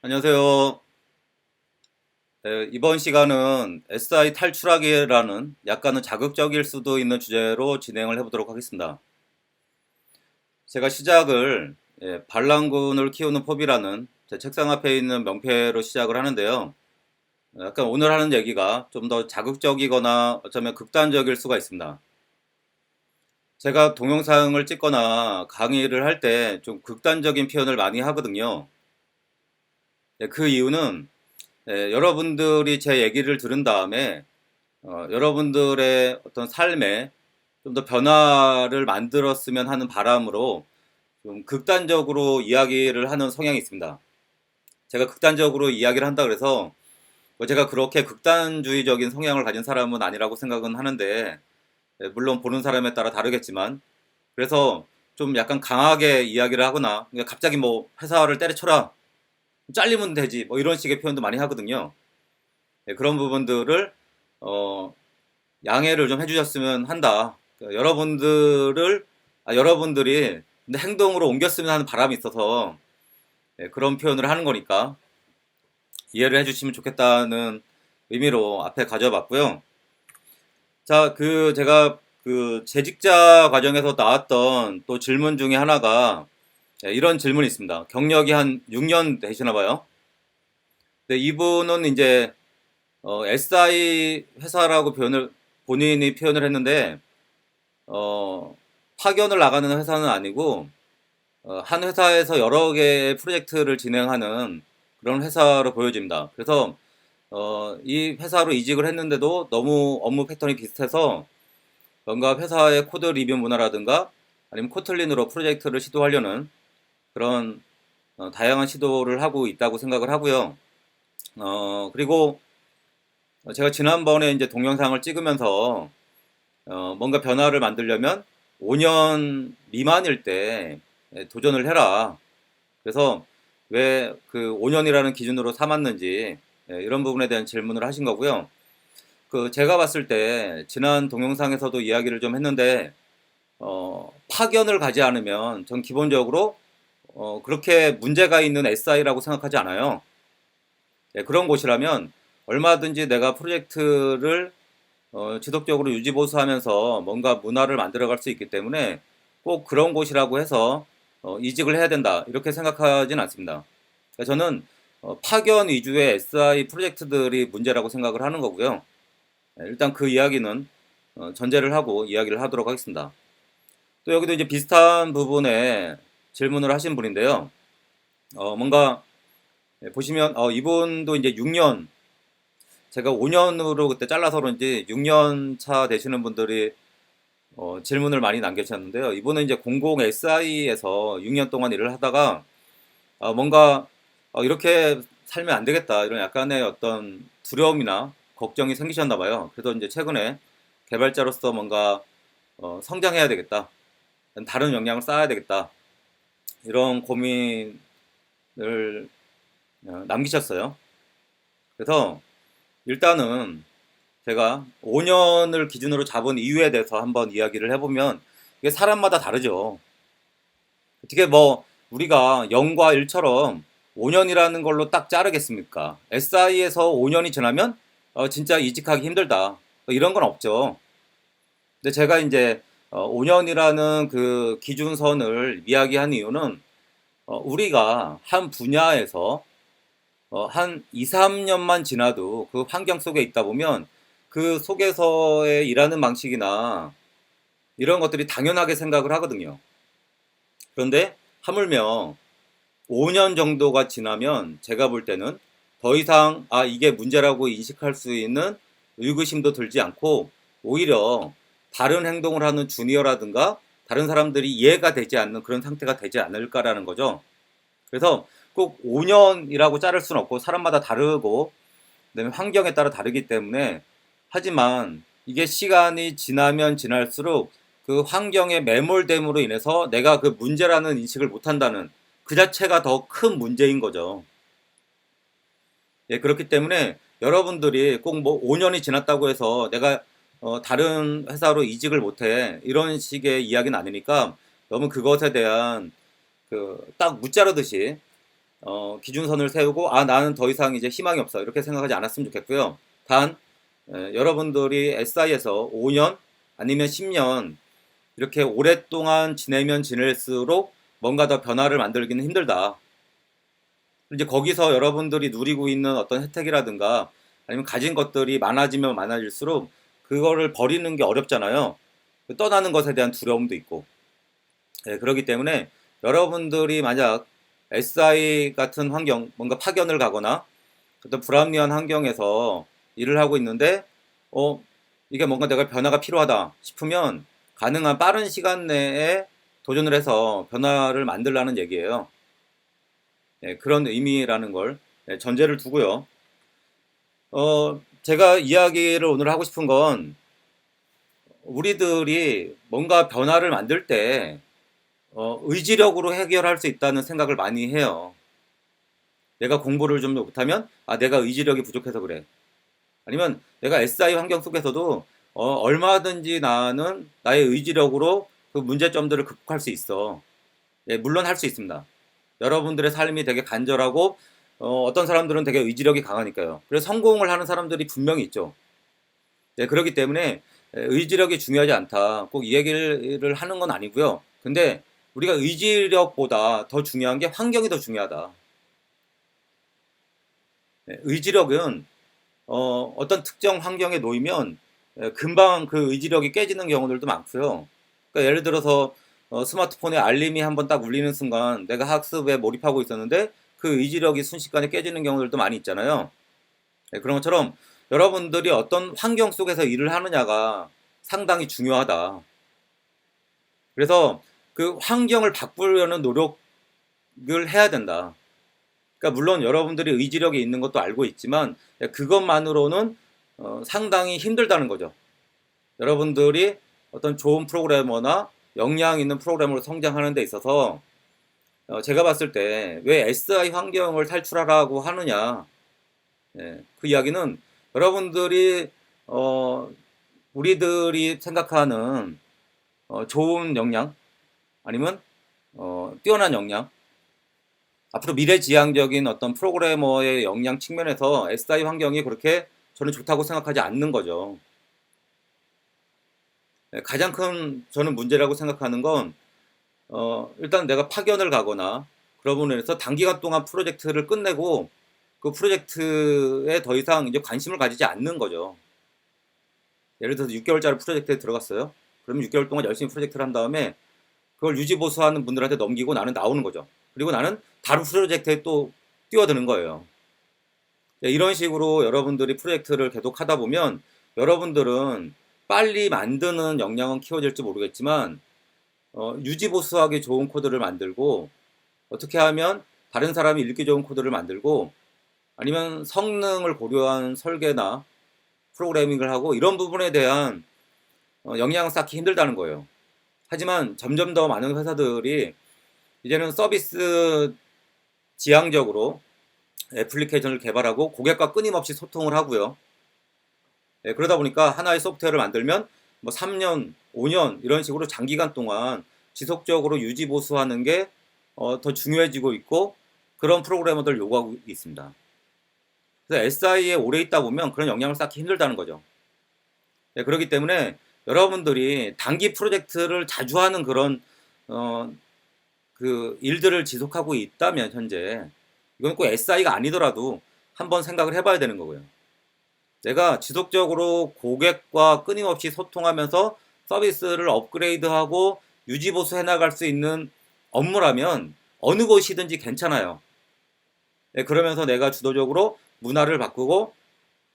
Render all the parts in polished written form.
안녕하세요. 네, 이번 시간은 SI 탈출하기라는 약간은 자극적일 수도 있는 주제로 진행을 해보도록 하겠습니다. 제가 시작을 반란군을 키우는 법이라는 제 책상 앞에 있는 명패로 시작을 하는데요. 약간 오늘 하는 얘기가 좀 더 자극적이거나 어쩌면 극단적일 수가 있습니다. 제가 동영상을 찍거나 강의를 할 때 좀 극단적인 표현을 많이 하거든요. 그 이유는 여러분들이 제 얘기를 들은 다음에 여러분들의 어떤 삶에 좀 더 변화를 만들었으면 하는 바람으로 좀 극단적으로 이야기를 하는 성향이 있습니다. 제가 극단적으로 이야기를 한다 그래서 뭐 제가 그렇게 극단주의적인 성향을 가진 사람은 아니라고 생각은 하는데 물론 보는 사람에 따라 다르겠지만 그래서 좀 약간 강하게 이야기를 하거나 그러니까 갑자기 뭐 회사를 때려쳐라 잘리면 되지 뭐 이런 식의 표현도 많이 하거든요. 그런 부분들을 어, 양해를 좀 해주셨으면 한다. 그러니까 여러분들이 행동으로 옮겼으면 하는 바람이 있어서 그런 표현을 하는 거니까 이해를 해주시면 좋겠다는 의미로 앞에 가져봤고요. 자, 제가 재직자 과정에서 나왔던 또 질문 중에 하나가 이런 질문이 있습니다. 경력이 한 6년 되시나 봐요. 근데 이분은 이제 SI 회사라고 본인이 표현을 했는데 어, 파견을 나가는 회사는 아니고 한 회사에서 여러 개의 프로젝트를 진행하는 그런 회사로 보여집니다. 그래서 이 회사로 이직을 했는데도 너무 업무 패턴이 비슷해서 뭔가 회사의 코드 리뷰 문화라든가 아니면 코틀린으로 프로젝트를 시도하려는 그런 다양한 시도를 하고 있다고 생각을 하고요. 그리고 제가 지난번에 이제 동영상을 찍으면서 뭔가 변화를 만들려면 5년 미만일 때 도전을 해라. 그래서 왜 그 5년이라는 기준으로 삼았는지 이런 부분에 대한 질문을 하신 거고요. 제가 봤을 때 지난 동영상에서도 이야기를 좀 했는데 파견을 가지 않으면 전 기본적으로 그렇게 문제가 있는 SI라고 생각하지 않아요. 그런 곳이라면 얼마든지 내가 프로젝트를 지속적으로 유지보수하면서 뭔가 문화를 만들어갈 수 있기 때문에 꼭 그런 곳이라고 해서 이직을 해야 된다 이렇게 생각하진 않습니다. 그러니까 저는 파견 위주의 SI 프로젝트들이 문제라고 생각을 하는 거고요. 일단 그 이야기는 전제를 하고 이야기를 하도록 하겠습니다. 또 여기도 이제 비슷한 부분에 질문을 하신 분인데요. 뭔가 보시면 이분도 이제 6년 제가 5년으로 그때 잘라서 그런지 6년 차 되시는 분들이 질문을 많이 남겨주셨는데요. 이분은 이제 공공 SI에서 6년 동안 일을 하다가 뭔가 이렇게 살면 안 되겠다 이런 약간의 어떤 두려움이나 걱정이 생기셨나 봐요. 그래서 이제 최근에 개발자로서 뭔가 성장해야 되겠다, 다른 역량을 쌓아야 되겠다 이런 고민을 남기셨어요. 그래서 일단은 제가 5년을 기준으로 잡은 이유에 대해서 한번 이야기를 해보면 이게 사람마다 다르죠. 어떻게 뭐 우리가 0과 1처럼 5년이라는 걸로 딱 자르겠습니까? SI에서 5년이 지나면 진짜 이직하기 힘들다. 이런 건 없죠. 근데 제가 이제 5년이라는 그 기준선을 이야기한 이유는 우리가 한 분야에서 한 2, 3년만 지나도 그 환경 속에 있다 보면 그 속에서의 일하는 방식이나 이런 것들이 당연하게 생각을 하거든요. 그런데 하물며 5년 정도가 지나면 제가 볼 때는 더 이상 이게 문제라고 인식할 수 있는 의구심도 들지 않고 오히려 다른 행동을 하는 주니어라든가 다른 사람들이 이해가 되지 않는 그런 상태가 되지 않을까라는 거죠. 그래서 꼭 5년이라고 자를 수는 없고 사람마다 다르고 그다음에 환경에 따라 다르기 때문에 하지만 이게 시간이 지나면 지날수록 그 환경의 매몰됨으로 인해서 내가 그 문제라는 인식을 못한다는 그 자체가 더 큰 문제인 거죠. 예, 그렇기 때문에 여러분들이 꼭 뭐 5년이 지났다고 해서 내가 다른 회사로 이직을 못해 이런 식의 이야기는 아니니까 너무 그것에 대한 딱 무자르듯이 기준선을 세우고 나는 더 이상 이제 희망이 없어 이렇게 생각하지 않았으면 좋겠고요. 단 여러분들이 SI에서 5년 아니면 10년 이렇게 오랫동안 지내면 지낼수록 뭔가 더 변화를 만들기는 힘들다. 이제 거기서 여러분들이 누리고 있는 어떤 혜택이라든가 아니면 가진 것들이 많아지면 많아질수록 그거를 버리는 게 어렵잖아요. 떠나는 것에 대한 두려움도 있고. 그렇기 때문에 여러분들이 만약 SI 같은 환경, 뭔가 파견을 가거나 어떤 불합리한 환경에서 일을 하고 있는데, 이게 뭔가 내가 변화가 필요하다 싶으면 가능한 빠른 시간 내에 도전을 해서 변화를 만들라는 얘기예요. 그런 의미라는 걸 전제를 두고요. 제가 이야기를 오늘 하고 싶은 건 우리들이 뭔가 변화를 만들 때 의지력으로 해결할 수 있다는 생각을 많이 해요. 내가 공부를 좀 못하면 내가 의지력이 부족해서 그래. 아니면 내가 SI 환경 속에서도 얼마든지 나는 나의 의지력으로 그 문제점들을 극복할 수 있어. 물론 할 수 있습니다. 여러분들의 삶이 되게 간절하고 어떤 사람들은 되게 의지력이 강하니까요. 그래서 성공을 하는 사람들이 분명히 있죠. 그렇기 때문에 의지력이 중요하지 않다. 꼭 이 얘기를 하는 건 아니고요. 근데 우리가 의지력보다 더 중요한 게 환경이 더 중요하다. 의지력은 어떤 특정 환경에 놓이면 금방 그 의지력이 깨지는 경우들도 많고요. 그러니까 예를 들어서 스마트폰에 알림이 한번 딱 울리는 순간 내가 학습에 몰입하고 있었는데 그 의지력이 순식간에 깨지는 경우들도 많이 있잖아요. 그런 것처럼 여러분들이 어떤 환경 속에서 일을 하느냐가 상당히 중요하다. 그래서 그 환경을 바꾸려는 노력을 해야 된다. 그러니까 물론 여러분들이 의지력이 있는 것도 알고 있지만 그것만으로는 상당히 힘들다는 거죠. 여러분들이 어떤 좋은 프로그래머나 역량 있는 프로그래머로 성장하는 데 있어서 제가 봤을 때 왜 SI 환경을 탈출하라고 하느냐, 그 이야기는 여러분들이 우리들이 생각하는 좋은 역량 아니면 뛰어난 역량, 앞으로 미래지향적인 어떤 프로그래머의 역량 측면에서 SI 환경이 그렇게 저는 좋다고 생각하지 않는 거죠. 가장 큰 저는 문제라고 생각하는 건 일단 내가 파견을 가거나 그런 면에서 단기간 동안 프로젝트를 끝내고 그 프로젝트에 더 이상 이제 관심을 가지지 않는 거죠. 예를 들어서 6개월짜리 프로젝트에 들어갔어요. 그러면 6개월 동안 열심히 프로젝트를 한 다음에 그걸 유지보수하는 분들한테 넘기고 나는 나오는 거죠. 그리고 나는 다른 프로젝트에 또 뛰어드는 거예요. 이런 식으로 여러분들이 프로젝트를 계속 하다 보면 여러분들은 빨리 만드는 역량은 키워질지 모르겠지만 유지보수하기 좋은 코드를 만들고 어떻게 하면 다른 사람이 읽기 좋은 코드를 만들고 아니면 성능을 고려한 설계나 프로그래밍을 하고 이런 부분에 대한 역량을 쌓기 힘들다는 거예요. 하지만 점점 더 많은 회사들이 이제는 서비스 지향적으로 애플리케이션을 개발하고 고객과 끊임없이 소통을 하고요. 그러다 보니까 하나의 소프트웨어를 만들면 뭐 3년, 5년 이런 식으로 장기간 동안 지속적으로 유지 보수하는 게 더 중요해지고 있고 그런 프로그래머들 요구하고 있습니다. 그래서 SI에 오래 있다 보면 그런 역량을 쌓기 힘들다는 거죠. 그렇기 때문에 여러분들이 단기 프로젝트를 자주 하는 그런 그 일들을 지속하고 있다면 현재 이건 꼭 SI가 아니더라도 한번 생각을 해봐야 되는 거고요. 내가 지속적으로 고객과 끊임없이 소통하면서 서비스를 업그레이드하고 유지보수 해나갈 수 있는 업무라면 어느 곳이든지 괜찮아요. 그러면서 내가 주도적으로 문화를 바꾸고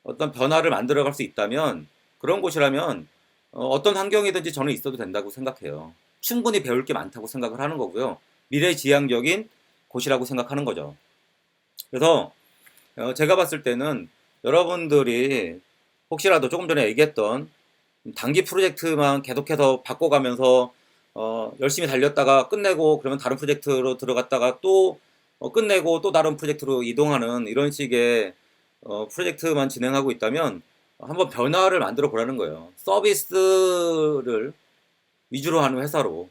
어떤 변화를 만들어갈 수 있다면 그런 곳이라면 어떤 환경이든지 저는 있어도 된다고 생각해요. 충분히 배울 게 많다고 생각을 하는 거고요. 미래지향적인 곳이라고 생각하는 거죠. 그래서 제가 봤을 때는 여러분들이 혹시라도 조금 전에 얘기했던 단기 프로젝트만 계속해서 바꿔가면서 열심히 달렸다가 끝내고 그러면 다른 프로젝트로 들어갔다가 또 끝내고 또 다른 프로젝트로 이동하는 이런 식의 프로젝트만 진행하고 있다면 한번 변화를 만들어 보라는 거예요. 서비스를 위주로 하는 회사로.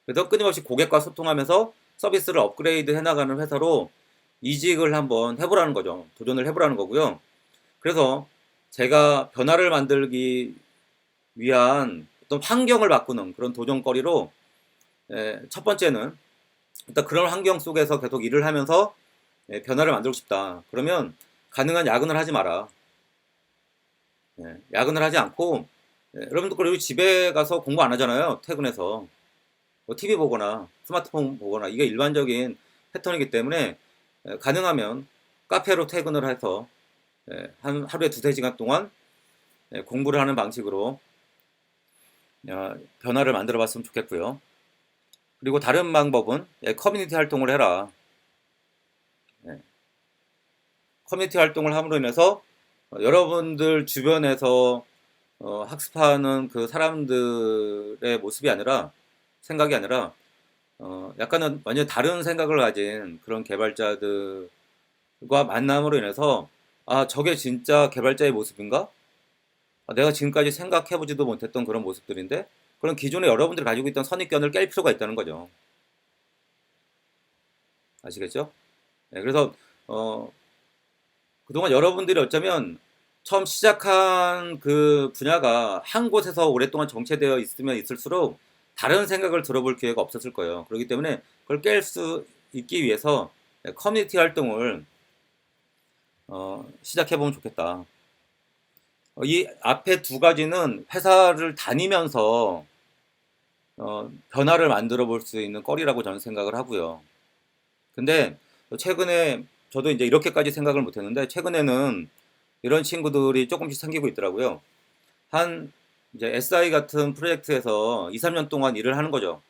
그래서 끊임없이 고객과 소통하면서 서비스를 업그레이드 해나가는 회사로 이직을 한번 해보라는 거죠. 도전을 해보라는 거고요. 그래서 제가 변화를 만들기 위한 어떤 환경을 바꾸는 그런 도전거리로 첫 번째는 일단 그런 환경 속에서 계속 일을 하면서 변화를 만들고 싶다. 그러면 가능한 야근을 하지 마라. 야근을 하지 않고 여러분들 그리고 집에 가서 공부 안 하잖아요. 퇴근해서 뭐 TV 보거나 스마트폰 보거나 이게 일반적인 패턴이기 때문에 가능하면 카페로 퇴근을 해서 한 하루에 두세 시간 동안 공부를 하는 방식으로 변화를 만들어 봤으면 좋겠고요. 그리고 다른 방법은 커뮤니티 활동을 해라. 커뮤니티 활동을 함으로 인해서 여러분들 주변에서 학습하는 그 사람들의 모습이 아니라 생각이 아니라 약간은 완전 다른 생각을 가진 그런 개발자들과 만남으로 인해서 아 저게 진짜 개발자의 모습인가? 아, 내가 지금까지 생각해보지도 못했던 그런 모습들인데 그런 기존에 여러분들이 가지고 있던 선입견을 깰 필요가 있다는 거죠. 아시겠죠? 그래서 어, 그동안 여러분들이 어쩌면 처음 시작한 그 분야가 한 곳에서 오랫동안 정체되어 있으면 있을수록 다른 생각을 들어볼 기회가 없었을 거예요. 그렇기 때문에 그걸 깰 수 있기 위해서 커뮤니티 활동을 시작해보면 좋겠다. 이 앞에 두 가지는 회사를 다니면서 변화를 만들어 볼 수 있는 거리라고 저는 생각을 하고요. 근데 최근에 저도 이제 이렇게까지 생각을 못 했는데 최근에는 이런 친구들이 조금씩 생기고 있더라고요. 한 이제 SI 같은 프로젝트에서 2, 3년 동안 일을 하는 거죠.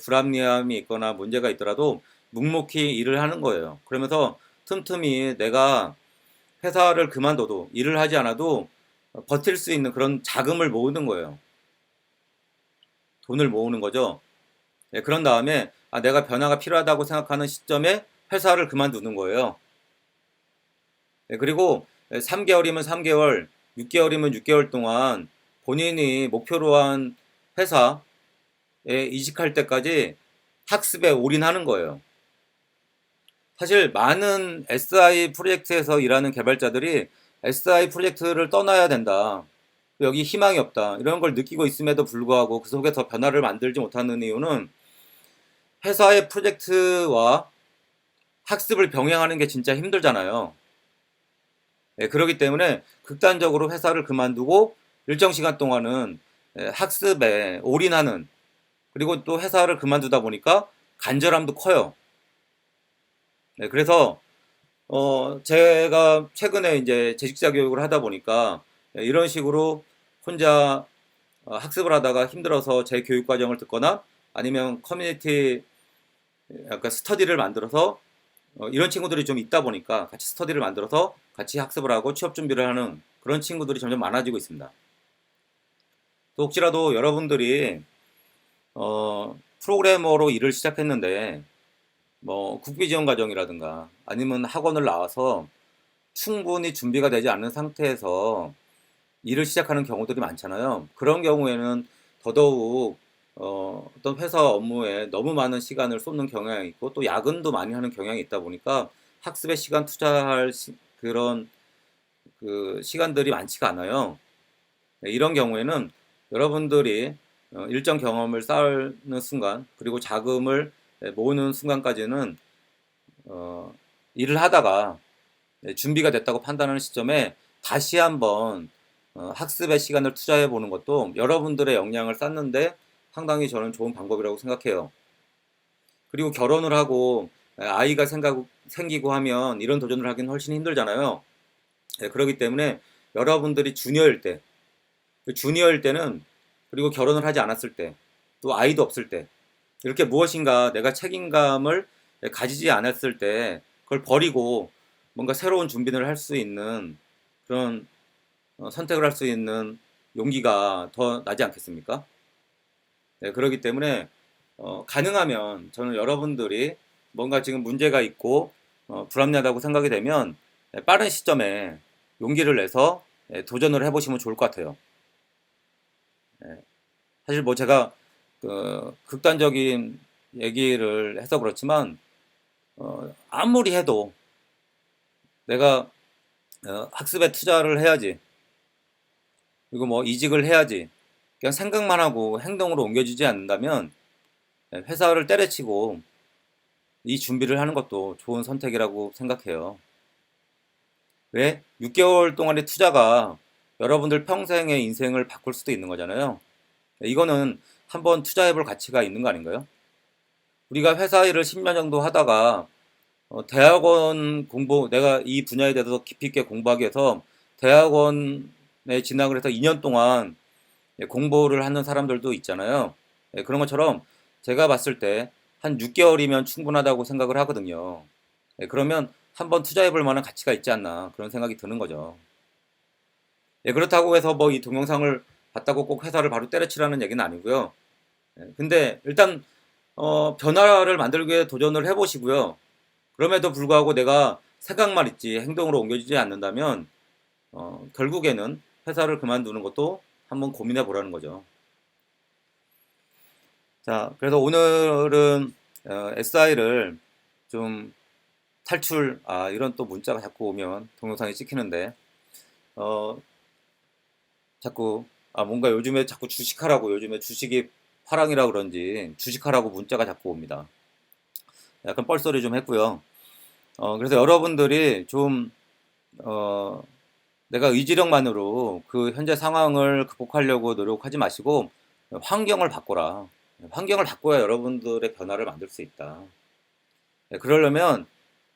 불합리함이 있거나 문제가 있더라도 묵묵히 일을 하는 거예요. 그러면서 틈틈이 내가 회사를 그만둬도 일을 하지 않아도 버틸 수 있는 그런 자금을 모으는 거예요. 돈을 모으는 거죠. 그런 다음에 내가 변화가 필요하다고 생각하는 시점에 회사를 그만두는 거예요. 그리고 3개월이면 3개월, 6개월이면 6개월 동안 본인이 목표로 한 회사에 이직할 때까지 학습에 올인하는 거예요. 사실 많은 SI 프로젝트에서 일하는 개발자들이 SI 프로젝트를 떠나야 된다. 여기 희망이 없다. 이런 걸 느끼고 있음에도 불구하고 그 속에서 변화를 만들지 못하는 이유는 회사의 프로젝트와 학습을 병행하는 게 진짜 힘들잖아요. 그렇기 때문에 극단적으로 회사를 그만두고 일정 시간 동안은 학습에 올인하는 그리고 또 회사를 그만두다 보니까 간절함도 커요. 그래서 제가 최근에 이제 재직자 교육을 하다 보니까 이런 식으로 혼자 학습을 하다가 힘들어서 제 교육 과정을 듣거나 아니면 커뮤니티 약간 스터디를 만들어서 이런 친구들이 좀 있다 보니까 같이 스터디를 만들어서 같이 학습을 하고 취업 준비를 하는 그런 친구들이 점점 많아지고 있습니다. 또 혹시라도 여러분들이 프로그래머로 일을 시작했는데 뭐 국비 지원 과정이라든가 아니면 학원을 나와서 충분히 준비가 되지 않은 상태에서 일을 시작하는 경우들이 많잖아요. 그런 경우에는 더더욱 어떤 회사 업무에 너무 많은 시간을 쏟는 경향이 있고 또 야근도 많이 하는 경향이 있다 보니까 학습에 시간 투자할 그런 그 시간들이 많지가 않아요. 이런 경우에는 여러분들이 일정 경험을 쌓는 순간 그리고 자금을 모으는 순간까지는 어, 일을 하다가 준비가 됐다고 판단하는 시점에 다시 한번 학습의 시간을 투자해 보는 것도 여러분들의 역량을 쌓는데 상당히 저는 좋은 방법이라고 생각해요. 그리고 결혼을 하고 아이가 생기고 하면 이런 도전을 하기는 훨씬 힘들잖아요. 그렇기 때문에 여러분들이 주니어일 때, 그 주니어일 때는 그리고 결혼을 하지 않았을 때, 또 아이도 없을 때, 이렇게 무엇인가 내가 책임감을 가지지 않았을 때 그걸 버리고 뭔가 새로운 준비를 할 수 있는 그런 선택을 할 수 있는 용기가 더 나지 않겠습니까? 그렇기 때문에 가능하면 저는 여러분들이 뭔가 지금 문제가 있고 불합리하다고 생각이 되면 빠른 시점에 용기를 내서 도전을 해보시면 좋을 것 같아요. 사실 뭐 제가 극단적인 얘기를 해서 그렇지만 아무리 해도 내가 학습에 투자를 해야지, 그리고 뭐 이직을 해야지, 그냥 생각만 하고 행동으로 옮겨지지 않는다면 회사를 때려치고 이 준비를 하는 것도 좋은 선택이라고 생각해요. 왜? 6개월 동안의 투자가 여러분들 평생의 인생을 바꿀 수도 있는 거잖아요. 이거는 한번 투자해볼 가치가 있는 거 아닌가요? 우리가 회사 일을 10년 정도 하다가 대학원 공부, 내가 이 분야에 대해서 깊이 있게 공부하기 위해서 대학원에 진학을 해서 2년 동안 공부를 하는 사람들도 있잖아요. 그런 것처럼 제가 봤을 때 한 6개월이면 충분하다고 생각을 하거든요. 그러면 한번 투자해 볼 만한 가치가 있지 않나 그런 생각이 드는 거죠. 그렇다고 해서 뭐 이 동영상을 봤다고 꼭 회사를 바로 때려치라는 얘기는 아니고요. 근데 일단 변화를 만들기 위해 도전을 해보시고요. 그럼에도 불구하고 내가 생각만 있지 행동으로 옮겨지지 않는다면 결국에는 회사를 그만두는 것도 한번 고민해 보라는 거죠. 자, 그래서 오늘은 SI를 좀 탈출, 이런 또 문자가 자꾸 오면 동영상이 찍히는데, 어, 자꾸, 뭔가 요즘에 자꾸 주식하라고, 요즘에 주식이 파랑이라 그런지 주식하라고 문자가 자꾸 옵니다. 약간 뻘소리 좀 했고요. 그래서 여러분들이 좀, 어, 내가 의지력만으로 그 현재 상황을 극복하려고 노력하지 마시고, 환경을 바꿔라. 환경을 바꿔야 여러분들의 변화를 만들 수 있다. 그러려면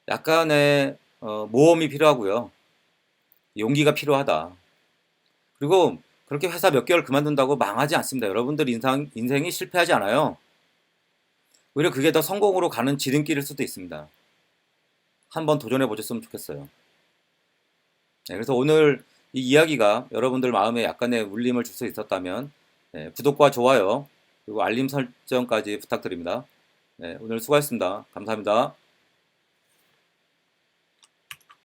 약간의 모험이 필요하고요. 용기가 필요하다. 그리고 그렇게 회사 몇 개월 그만둔다고 망하지 않습니다. 여러분들 인생이 실패하지 않아요. 오히려 그게 더 성공으로 가는 지름길일 수도 있습니다. 한번 도전해 보셨으면 좋겠어요. 그래서 오늘 이 이야기가 여러분들 마음에 약간의 울림을 줄 수 있었다면 구독과 좋아요 그리고 알림 설정까지 부탁드립니다. 오늘 수고하셨습니다. 감사합니다.